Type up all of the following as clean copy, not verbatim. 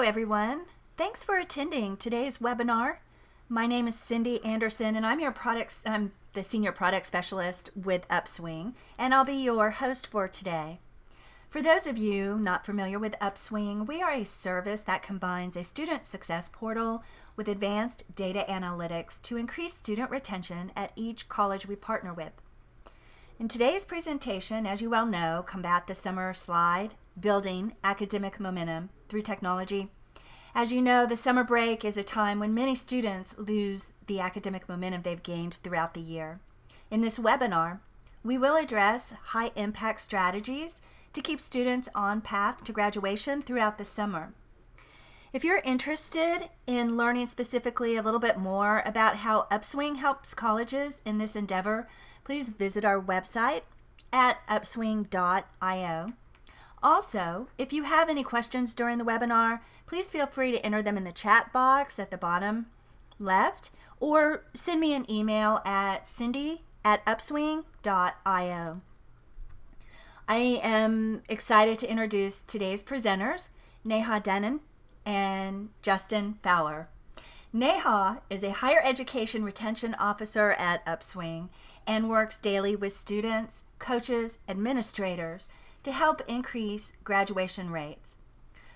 everyone. Thanks for attending today's webinar. My name is Cindy Anderson, and I'm the Senior Product Specialist with Upswing, and I'll be your host for today. For those of you not familiar with Upswing, we are a service that combines a student success portal with advanced data analytics to increase student retention at each college we partner with. In today's presentation, as you well know, Combat the Summer Slide, Building Academic Momentum Through Technology. As you know, the summer break is a time when many students lose the academic momentum they've gained throughout the year. In this webinar, we will address high-impact strategies to keep students on path to graduation throughout the summer. If you're interested in learning specifically a little bit more about how Upswing helps colleges in this endeavor, please visit our website at upswing.io. Also, if you have any questions during the webinar, please feel free to enter them in the chat box at the bottom left, or send me an email at cindy@upswing.io. I am excited to introduce today's presenters, Neha Denon and Justin Fowler. Neha is a higher education retention officer at Upswing and works daily with students, coaches, administrators to help increase graduation rates.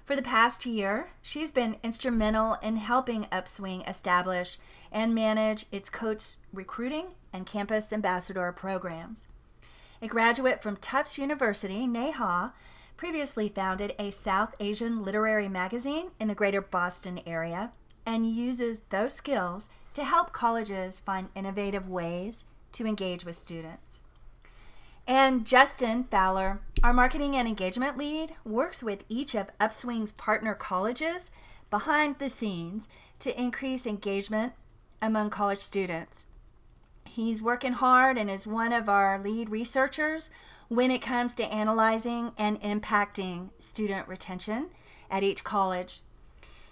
For the past year, she's been instrumental in helping Upswing establish and manage its coach recruiting and campus ambassador programs. A graduate from Tufts University, Neha previously founded a South Asian literary magazine in the greater Boston area and uses those skills to help colleges find innovative ways to engage with students. And Justin Fowler, our marketing and engagement lead, works with each of Upswing's partner colleges behind the scenes to increase engagement among college students. He's working hard and is one of our lead researchers when it comes to analyzing and impacting student retention at each college.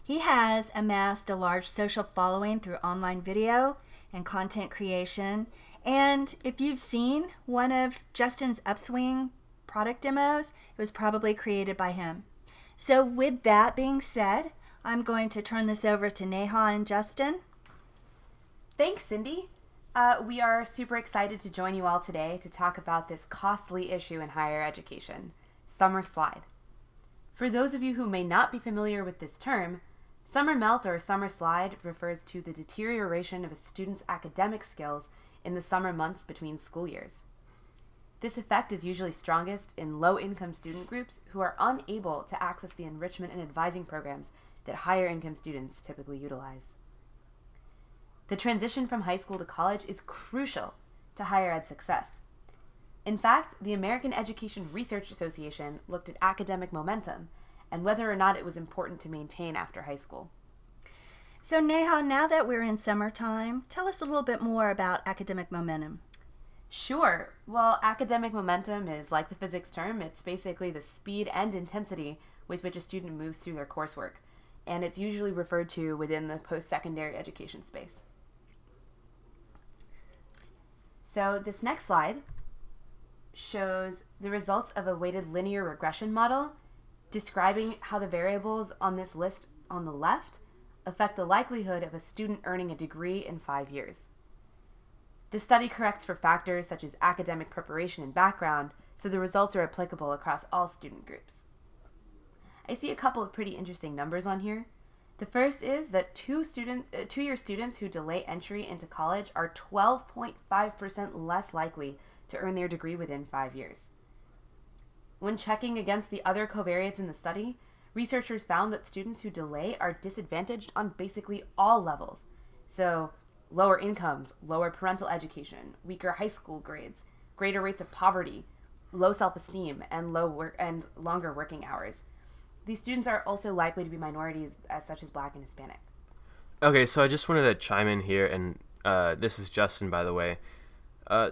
He has amassed a large social following through online video and content creation. And if you've seen one of Justin's Upswing product demos, it was probably created by him. So with that being said, I'm going to turn this over to Neha and Justin. Thanks, Cindy. We are super excited to join you all today to talk about this costly issue in higher education, summer slide. For those of you who may not be familiar with this term, summer melt or summer slide refers to the deterioration of a student's academic skills in the summer months between school years. This effect is usually strongest in low-income student groups who are unable to access the enrichment and advising programs that higher-income students typically utilize. The transition from high school to college is crucial to higher ed success. In fact, the American Education Research Association looked at academic momentum and whether or not it was important to maintain after high school. So Neha, now that we're in summertime, tell us a little bit more about academic momentum. Sure. Well, academic momentum is like the physics term. It's basically the speed and intensity with which a student moves through their coursework, and it's usually referred to within the post-secondary education space. So this next slide shows the results of a weighted linear regression model describing how the variables on this list on the left affect the likelihood of a student earning a degree in 5 years. This study corrects for factors such as academic preparation and background, so the results are applicable across all student groups. I see a couple of pretty interesting numbers on here. The first is that two-year students who delay entry into college are 12.5% less likely to earn their degree within 5 years. When checking against the other covariates in the study, researchers found that students who delay are disadvantaged on basically all levels. So, lower incomes, lower parental education, weaker high school grades, greater rates of poverty, low self-esteem, and longer working hours. These students are also likely to be minorities such as Black and Hispanic. Okay, so I just wanted to chime in here, and this is Justin, by the way.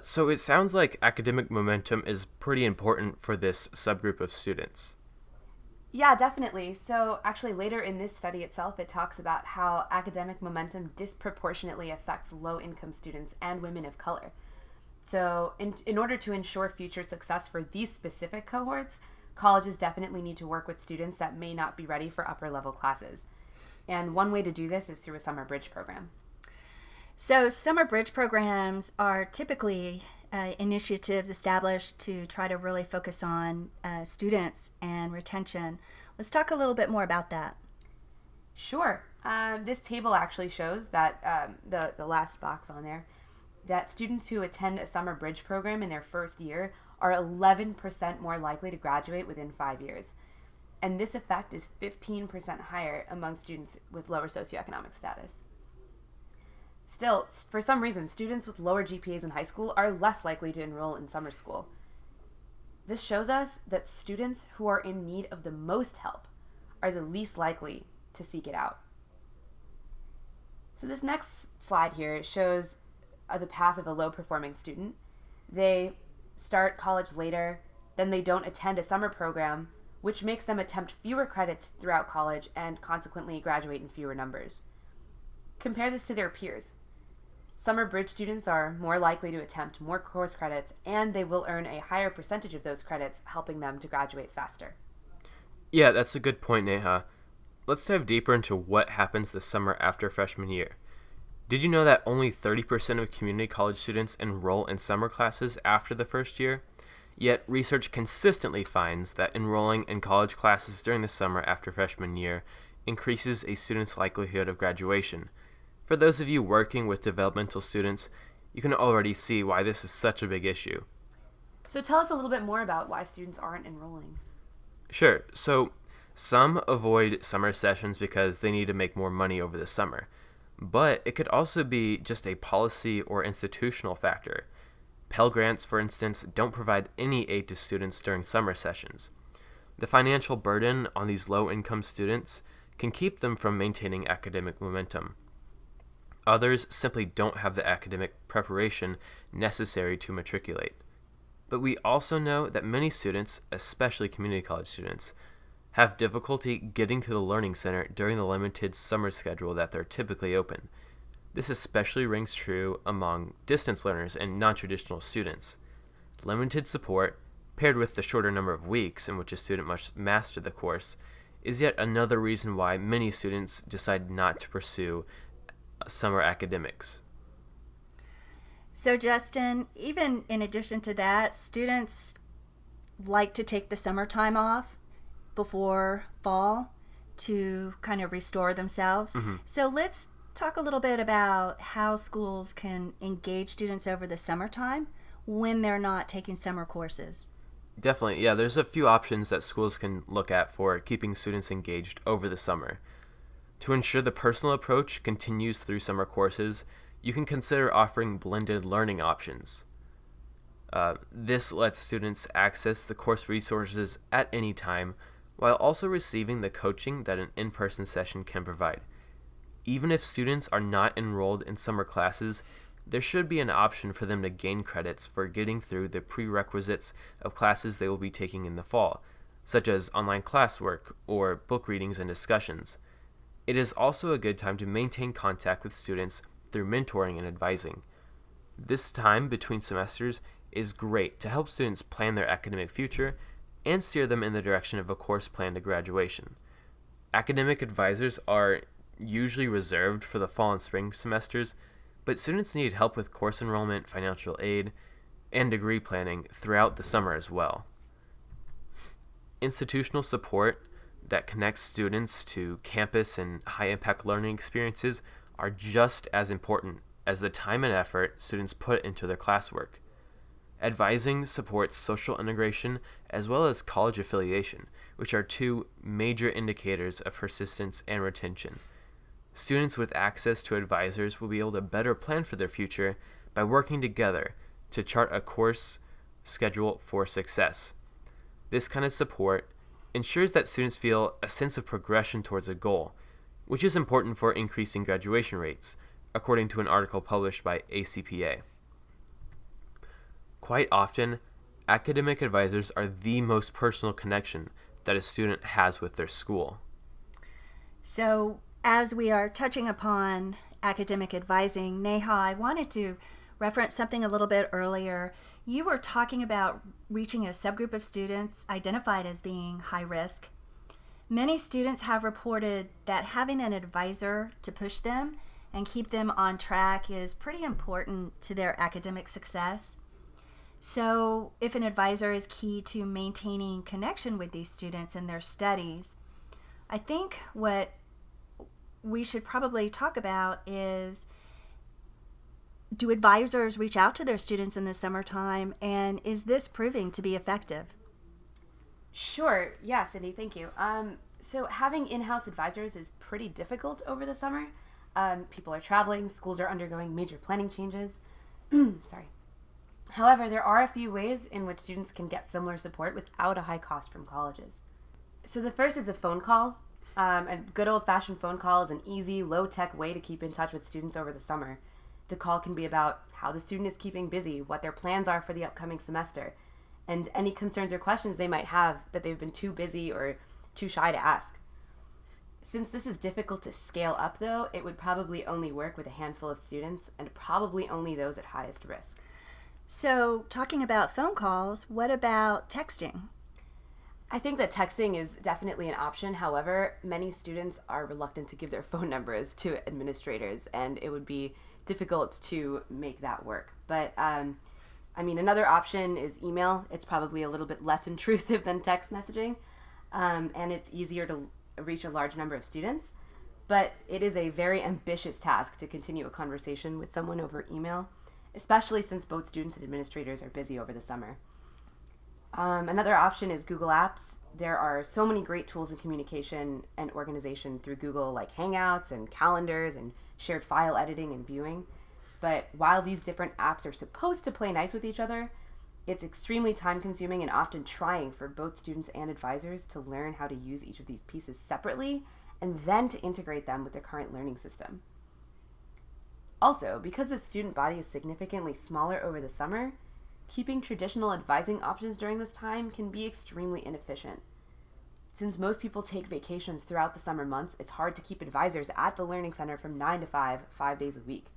So it sounds like academic momentum is pretty important for this subgroup of students. Yeah, definitely. So actually later in this study itself, it talks about how academic momentum disproportionately affects low-income students and women of color. So in order to ensure future success for these specific cohorts, colleges definitely need to work with students that may not be ready for upper level classes. And one way to do this is through a summer bridge program. So summer bridge programs are typically initiatives established to try to really focus on students and retention. Let's talk a little bit more about that. Sure. This table actually shows that the last box on there, that students who attend a summer bridge program in their first year are 11% more likely to graduate within 5 years. And this effect is 15% higher among students with lower socioeconomic status. Still, for some reason, students with lower GPAs in high school are less likely to enroll in summer school. This shows us that students who are in need of the most help are the least likely to seek it out. So this next slide here shows the path of a low-performing student. They start college later, then they don't attend a summer program, which makes them attempt fewer credits throughout college and consequently graduate in fewer numbers. Compare this to their peers. Summer bridge students are more likely to attempt more course credits, and they will earn a higher percentage of those credits, helping them to graduate faster. Yeah, that's a good point, Neha. Let's dive deeper into what happens the summer after freshman year. Did you know that only 30% of community college students enroll in summer classes after the first year? Yet research consistently finds that enrolling in college classes during the summer after freshman year increases a student's likelihood of graduation. For those of you working with developmental students, you can already see why this is such a big issue. So tell us a little bit more about why students aren't enrolling. Sure, so some avoid summer sessions because they need to make more money over the summer. But it could also be just a policy or institutional factor. Pell Grants, for instance, don't provide any aid to students during summer sessions. The financial burden on these low-income students can keep them from maintaining academic momentum. Others simply don't have the academic preparation necessary to matriculate. But we also know that many students, especially community college students, have difficulty getting to the learning center during the limited summer schedule that they're typically open. This especially rings true among distance learners and non-traditional students. Limited support, paired with the shorter number of weeks in which a student must master the course, is yet another reason why many students decide not to pursue summer academics. So Justin, even in addition to that, students like to take the summertime off before fall to kind of restore themselves. Mm-hmm. So let's talk a little bit about how schools can engage students over the summertime when they're not taking summer courses. Definitely, yeah, there's a few options that schools can look at for keeping students engaged over the summer. To ensure the personal approach continues through summer courses, you can consider offering blended learning options. This lets students access the course resources at any time while also receiving the coaching that an in-person session can provide. Even if students are not enrolled in summer classes, there should be an option for them to gain credits for getting through the prerequisites of classes they will be taking in the fall, such as online classwork or book readings and discussions. It is also a good time to maintain contact with students through mentoring and advising. This time between semesters is great to help students plan their academic future and steer them in the direction of a course plan to graduation. Academic advisors are usually reserved for the fall and spring semesters, but students need help with course enrollment, financial aid, and degree planning throughout the summer as well. Institutional support that connects students to campus and high-impact learning experiences are just as important as the time and effort students put into their classwork. Advising supports social integration as well as college affiliation, which are two major indicators of persistence and retention. Students with access to advisors will be able to better plan for their future by working together to chart a course schedule for success. This kind of support ensures that students feel a sense of progression towards a goal, which is important for increasing graduation rates, according to an article published by ACPA. Quite often, academic advisors are the most personal connection that a student has with their school. So, as we are touching upon academic advising, Neha, I wanted to reference something a little bit earlier. You were talking about reaching a subgroup of students identified as being high risk. Many students have reported that having an advisor to push them and keep them on track is pretty important to their academic success. So, if an advisor is key to maintaining connection with these students in their studies, I think what we should probably talk about is, do advisors reach out to their students in the summertime, and is this proving to be effective? Sure. Yeah, Cindy, thank you. So having in-house advisors is pretty difficult over the summer. People are traveling, schools are undergoing major planning changes. Sorry. However, there are a few ways in which students can get similar support without a high cost from colleges. So the first is a phone call. A good old-fashioned phone call is an easy, low-tech way to keep in touch with students over the summer. The call can be about how the student is keeping busy, what their plans are for the upcoming semester, and any concerns or questions they might have that they've been too busy or too shy to ask. Since this is difficult to scale up, though, it would probably only work with a handful of students and probably only those at highest risk. So, talking about phone calls, what about texting? I think that texting is definitely an option. However, many students are reluctant to give their phone numbers to administrators, and it would be difficult to make that work. But, another option is email. It's probably a little bit less intrusive than text messaging, and it's easier to reach a large number of students. But it is a very ambitious task to continue a conversation with someone over email, especially since both students and administrators are busy over the summer. Another option is Google Apps. There are so many great tools in communication and organization through Google, like Hangouts and calendars and shared file editing and viewing. But while these different apps are supposed to play nice with each other, it's extremely time-consuming and often trying for both students and advisors to learn how to use each of these pieces separately and then to integrate them with their current learning system. Also, because the student body is significantly smaller over the summer, keeping traditional advising options during this time can be extremely inefficient. Since most people take vacations throughout the summer months, it's hard to keep advisors at the Learning Center from 9 to 5, 5 days a week.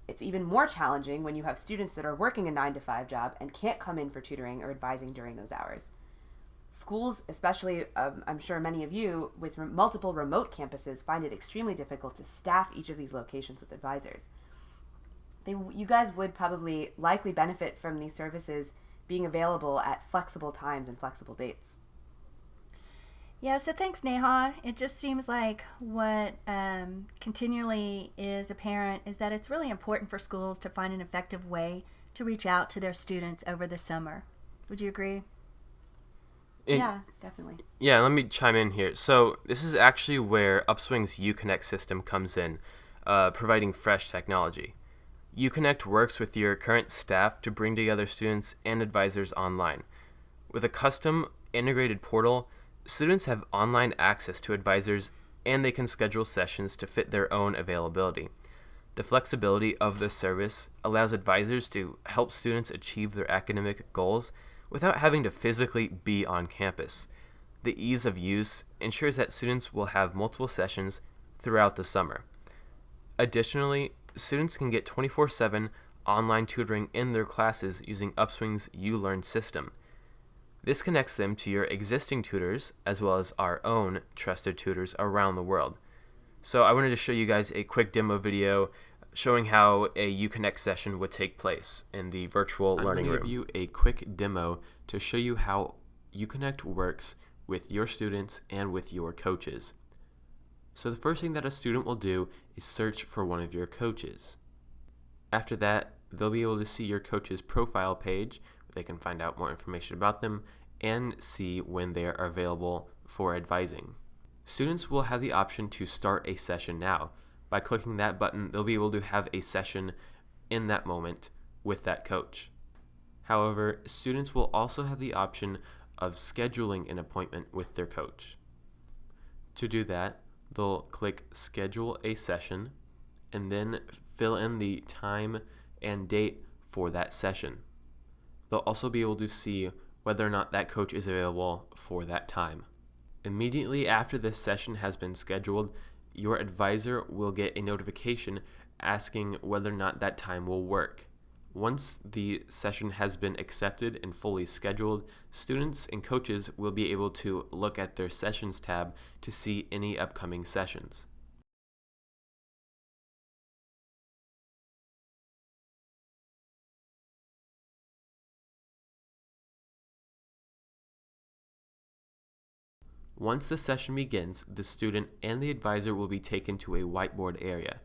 It's even more challenging when you have students that are working a 9 to 5 job and can't come in for tutoring or advising during those hours. Schools, especially I'm sure many of you with multiple remote campuses, find it extremely difficult to staff each of these locations with advisors. You guys would probably likely benefit from these services being available at flexible times and flexible dates. Yeah, so thanks, Neha. It just seems like what continually is apparent is that it's really important for schools to find an effective way to reach out to their students over the summer. Would you agree? Yeah, definitely. Yeah, let me chime in here. So this is actually where Upswing's UConnect system comes in, providing fresh technology. UConnect works with your current staff to bring together students and advisors online. With a custom integrated portal, students have online access to advisors and they can schedule sessions to fit their own availability. The flexibility of this service allows advisors to help students achieve their academic goals without having to physically be on campus. The ease of use ensures that students will have multiple sessions throughout the summer. Additionally, students can get 24/7 online tutoring in their classes using Upswing's ULearn system. This connects them to your existing tutors as well as our own trusted tutors around the world. So I wanted to show you guys a quick demo video showing how a UConnect session would take place in the virtual learning room. I'm going to give you a quick demo to show you how UConnect works with your students and with your coaches. So the first thing that a student will do is search for one of your coaches. After that, they'll be able to see your coach's profile page. They can find out more information about them and see when they are available for advising. Students will have the option to start a session now. By clicking that button, they'll be able to have a session in that moment with that coach. However, students will also have the option of scheduling an appointment with their coach. To do that, they'll click Schedule a Session and then fill in the time and date for that session. They'll also be able to see whether or not that coach is available for that time. Immediately after this session has been scheduled, your advisor will get a notification asking whether or not that time will work. Once the session has been accepted and fully scheduled, students and coaches will be able to look at their Sessions tab to see any upcoming sessions. Once the session begins, the student and the advisor will be taken to a whiteboard area.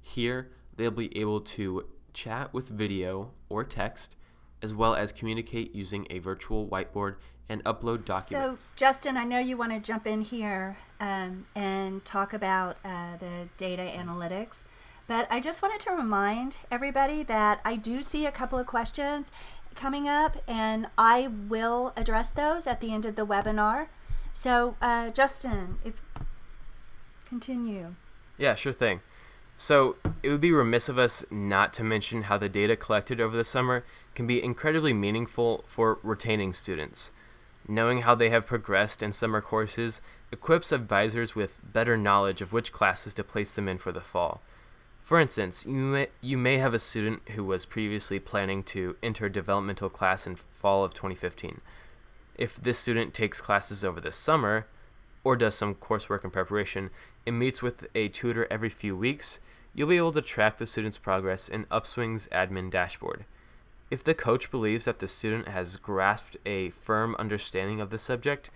Here, they'll be able to chat with video or text, as well as communicate using a virtual whiteboard and upload documents. So, Justin, I know you want to jump in here and talk about the data analytics, but I just wanted to remind everybody that I do see a couple of questions coming up, and I will address those at the end of the webinar. So, Justin, continue. Yeah, sure thing. So, it would be remiss of us not to mention how the data collected over the summer can be incredibly meaningful for retaining students. Knowing how they have progressed in summer courses equips advisors with better knowledge of which classes to place them in for the fall. For instance, you may have a student who was previously planning to enter a developmental class in fall of 2015. If this student takes classes over the summer, or does some coursework and preparation, and meets with a tutor every few weeks, you'll be able to track the student's progress in Upswing's admin dashboard. If the coach believes that the student has grasped a firm understanding of the subject,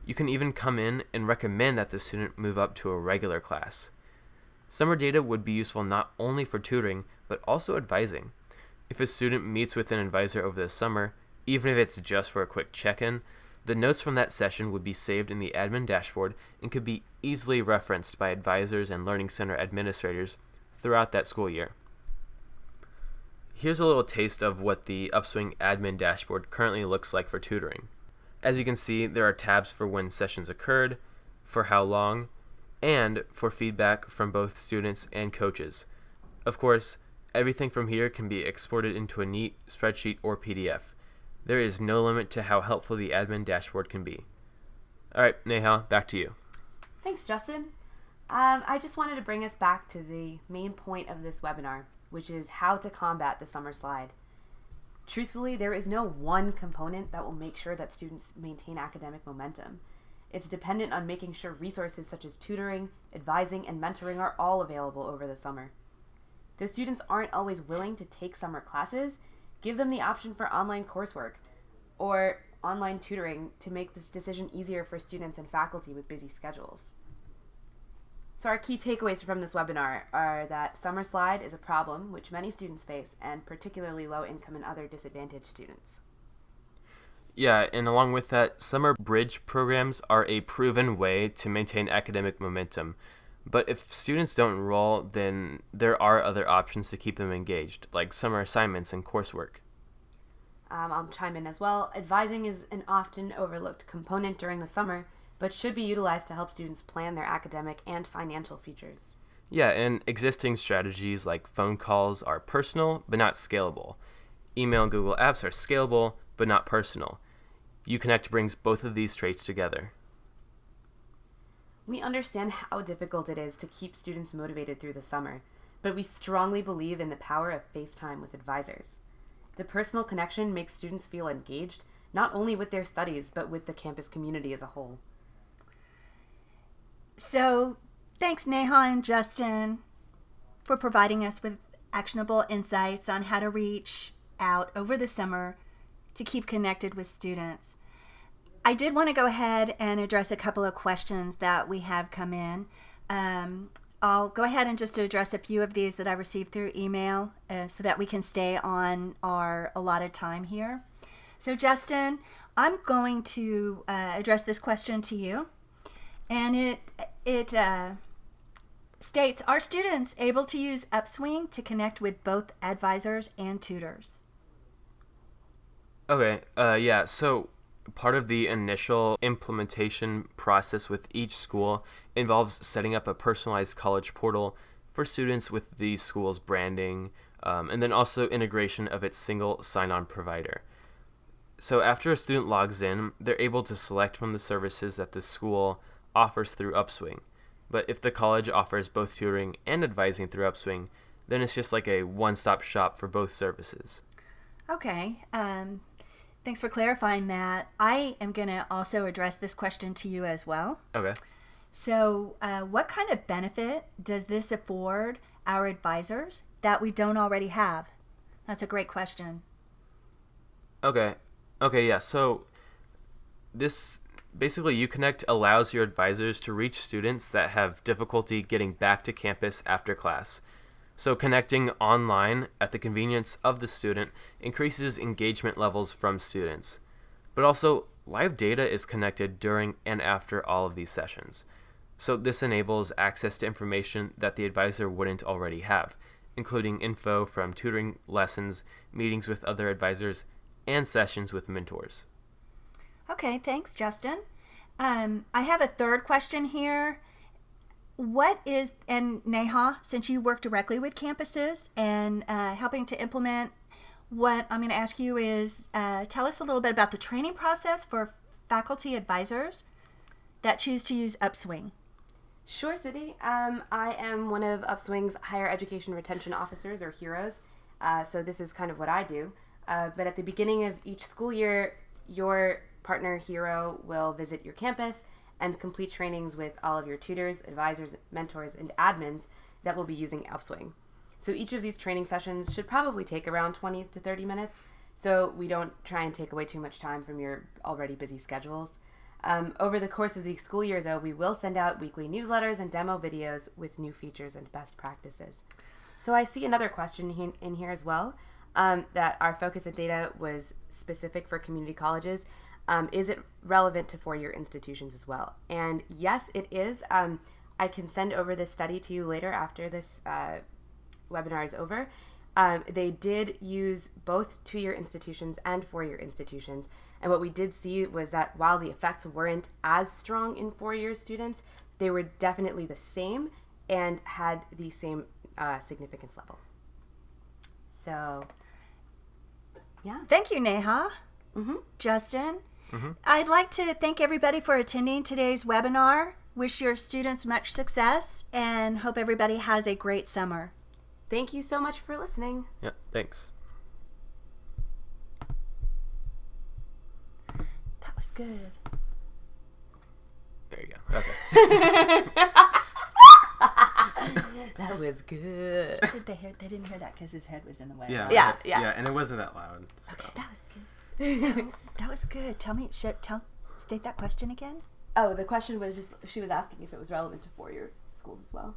you can even come in and recommend that the student move up to a regular class. Summer data would be useful not only for tutoring, but also advising. If a student meets with an advisor over the summer, even if it's just for a quick check-in, the notes from that session would be saved in the admin dashboard and could be easily referenced by advisors and Learning Center administrators throughout that school year. Here's a little taste of what the Upswing admin dashboard currently looks like for tutoring. As you can see, there are tabs for when sessions occurred, for how long, and for feedback from both students and coaches. Of course, everything from here can be exported into a neat spreadsheet or PDF. There is no limit to how helpful the admin dashboard can be. All right, Neha, back to you. Thanks, Justin. I just wanted to bring us back to the main point of this webinar, which is how to combat the summer slide. Truthfully, there is no one component that will make sure that students maintain academic momentum. It's dependent on making sure resources such as tutoring, advising, and mentoring are all available over the summer. Though students aren't always willing to take summer classes, give them the option for online coursework or online tutoring to make this decision easier for students and faculty with busy schedules. So our key takeaways from this webinar are that summer slide is a problem which many students face, and particularly low-income and other disadvantaged students. Yeah, and along with that, summer bridge programs are a proven way to maintain academic momentum. But if students don't enroll, then there are other options to keep them engaged, like summer assignments and coursework. I'll chime in as well. Advising is an often overlooked component during the summer, but should be utilized to help students plan their academic and financial futures. Yeah, and existing strategies like phone calls are personal, but not scalable. Email and Google Apps are scalable, but not personal. UConnect brings both of these traits together. We understand how difficult it is to keep students motivated through the summer, but we strongly believe in the power of FaceTime with advisors. The personal connection makes students feel engaged, not only with their studies, but with the campus community as a whole. So, thanks Neha and Justin for providing us with actionable insights on how to reach out over the summer to keep connected with students. I did want to go ahead and address a couple of questions that we have come in. I'll go ahead and just address a few of these that I received through email so that we can stay on our allotted time here. So Justin, I'm going to address this question to you. And it states, are students able to use Upswing to connect with both advisors and tutors? Okay, yeah, so part of the initial implementation process with each school involves setting up a personalized college portal for students with the school's branding, and then also integration of its single sign-on provider. So after a student logs in, they're able to select from the services that the school offers through Upswing. But if the college offers both tutoring and advising through Upswing, then it's just like a one-stop shop for both services. Okay. Thanks for clarifying that. I am going to also address this question to you as well. Okay. So, what kind of benefit does this afford our advisors that we don't already have? That's a great question. Okay, yeah. So this basically UConnect allows your advisors to reach students that have difficulty getting back to campus after class. So connecting online at the convenience of the student increases engagement levels from students. But also, live data is connected during and after all of these sessions. So this enables access to information that the advisor wouldn't already have, including info from tutoring lessons, meetings with other advisors, and sessions with mentors. Okay, thanks, Justin. I have a third question here. And Neha, since you work directly with campuses and helping to implement, what I'm going to ask you is tell us a little bit about the training process for faculty advisors that choose to use Upswing. Sure, Sydney. I am one of Upswing's higher education retention officers, or heroes. So this is kind of what I do. But at the beginning of each school year, your partner hero will visit your campus and complete trainings with all of your tutors, advisors, mentors, and admins that will be using Upswing. So each of these training sessions should probably take around 20 to 30 minutes, so we don't try and take away too much time from your already busy schedules. Over the course of the school year, though, we will send out weekly newsletters and demo videos with new features and best practices. So I see another question in here as well, that our focus of data was specific for community colleges. Is it relevant to four-year institutions as well? And yes, it is. I can send over this study to you later after this webinar is over. They did use both two-year institutions and four-year institutions. And what we did see was that while the effects weren't as strong in four-year students, they were definitely the same and had the same significance level. So, yeah. Thank you, Neha. Mm-hmm. Justin. Mm-hmm. I'd like to thank everybody for attending today's webinar. Wish your students much success and hope everybody has a great summer. Thank you so much for listening. Yeah, thanks. That was good. There you go. Okay. That was good. They didn't hear that because his head was in the way. Yeah, and it wasn't that loud. So. Okay, that was good. So, that was good. State that question again. Oh, the question was she was asking if it was relevant to four-year schools as well.